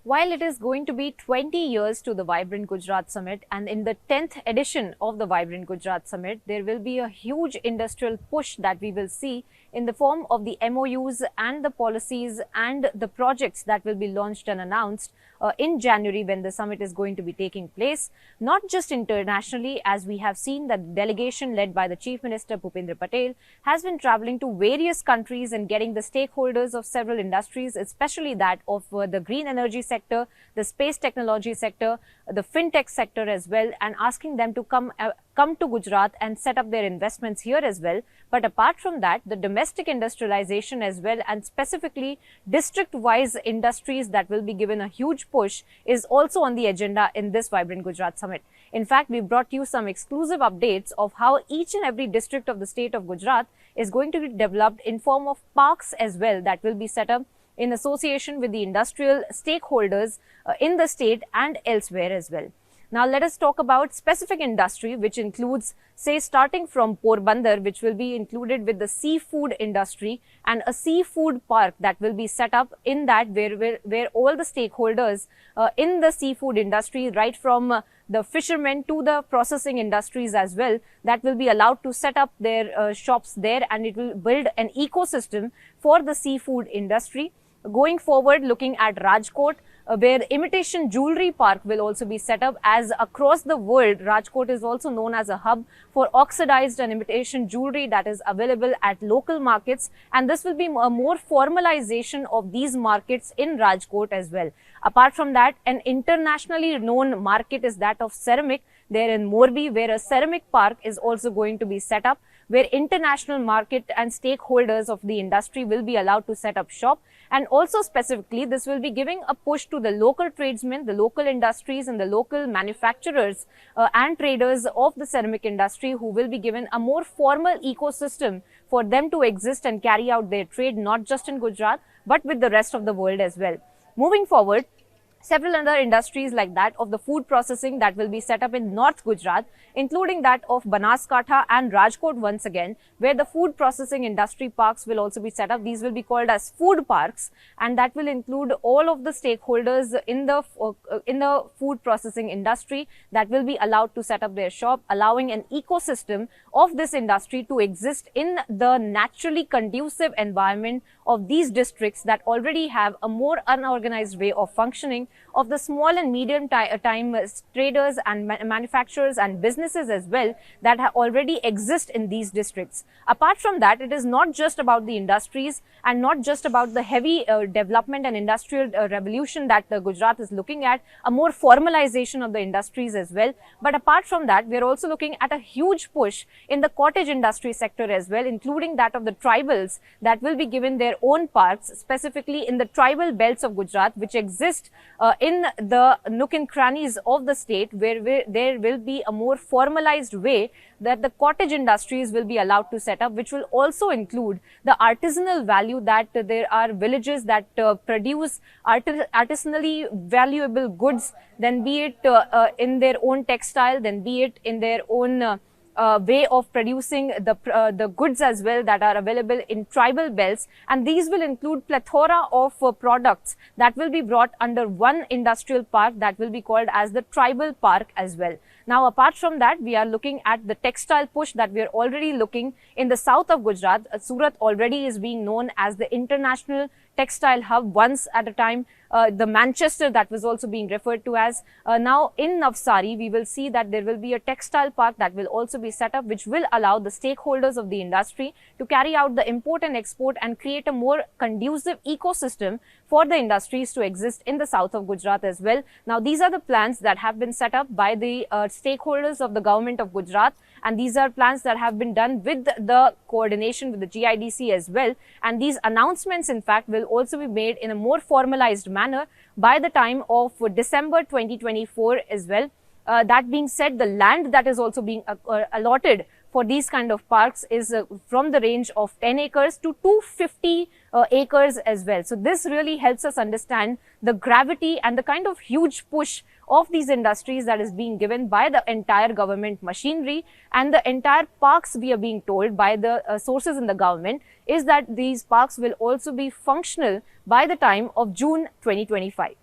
While it is going to be 20 years to the Vibrant Gujarat Summit, and in the 10th edition of the Vibrant Gujarat Summit, there will be a huge industrial push that we will see in the form of the MOUs and the policies and the projects that will be launched and announced in January when the summit is going to be taking place, not just internationally, as we have seen that the delegation led by the Chief Minister Bhupendra Patel has been traveling to various countries and getting the stakeholders of several industries, especially that of the green energy sector, the space technology sector, the fintech sector as well, and asking them to come to Gujarat and set up their investments here as well. But apart from that, the domestic industrialization as well, and specifically district-wise industries that will be given a huge push, is also on the agenda in this Vibrant Gujarat Summit. In fact, we brought you some exclusive updates of how each and every district of the state of Gujarat is going to be developed in form of parks as well that will be set up in association with the industrial stakeholders in the state and elsewhere as well. Now, let us talk about specific industry, which includes, say, starting from Porbandar, which will be included with the seafood industry, and a seafood park that will be set up in that where all the stakeholders in the seafood industry, right from the fishermen to the processing industries as well, that will be allowed to set up their shops there, and it will build an ecosystem for the seafood industry. Going forward, looking at Rajkot, where imitation jewelry park will also be set up, as across the world, Rajkot is also known as a hub for oxidized and imitation jewelry that is available at local markets, and this will be a more formalization of these markets in Rajkot as well. Apart from that, an internationally known market is that of ceramic there in Morbi, where a ceramic park is also going to be set up, where international market and stakeholders of the industry will be allowed to set up shop. And also specifically, this will be giving a push to the local tradesmen, the local industries and the local manufacturers and traders of the ceramic industry, who will be given a more formal ecosystem for them to exist and carry out their trade, not just in Gujarat, but with the rest of the world as well. Moving forward, several other industries like that of the food processing that will be set up in North Gujarat, including that of Banaskantha and Rajkot once again, where the food processing industry parks will also be set up. These will be called as food parks, and that will include all of the stakeholders in the food processing industry that will be allowed to set up their shop, allowing an ecosystem of this industry to exist in the naturally conducive environment of these districts that already have a more unorganized way of functioning of the small and medium time traders and manufacturers and businesses as well that already exist in these districts. Apart from that, it is not just about the industries and not just about the heavy development and industrial revolution that Gujarat is looking at, a more formalization of the industries as well. But apart from that, we are also looking at a huge push in the cottage industry sector as well, including that of the tribals that will be given their own parks, specifically in the tribal belts of Gujarat, which exist in the nook and crannies of the state, where there will be a more formalized way that the cottage industries will be allowed to set up, which will also include the artisanal value that there are villages that produce artisanally valuable goods, then be it in their own textile, then be it in their own way of producing the goods as well that are available in tribal belts, and these will include plethora of products that will be brought under one industrial park that will be called as the tribal park as well. Now, apart from that, we are looking at the textile push that we are already looking in the south of Gujarat. Surat already is being known as the international textile hub once at a time. The Manchester that was also being referred to as. Now in Navsari, we will see that there will be a textile park that will also be set up, which will allow the stakeholders of the industry to carry out the import and export and create a more conducive ecosystem for the industries to exist in the south of Gujarat as well. Now, these are the plans that have been set up by the stakeholders of the Government of Gujarat, and these are plans that have been done with the coordination with the GIDC as well. And these announcements, in fact, will also be made in a more formalized manner by the time of December 2024 as well. That being said, the land that is also being allotted for these kind of parks is from the range of 10 acres to 250 acres as well. So this really helps us understand the gravity and the kind of huge push of these industries that is being given by the entire government machinery, and the entire parks, we are being told by the sources in the government, is that these parks will also be functional by the time of June 2025.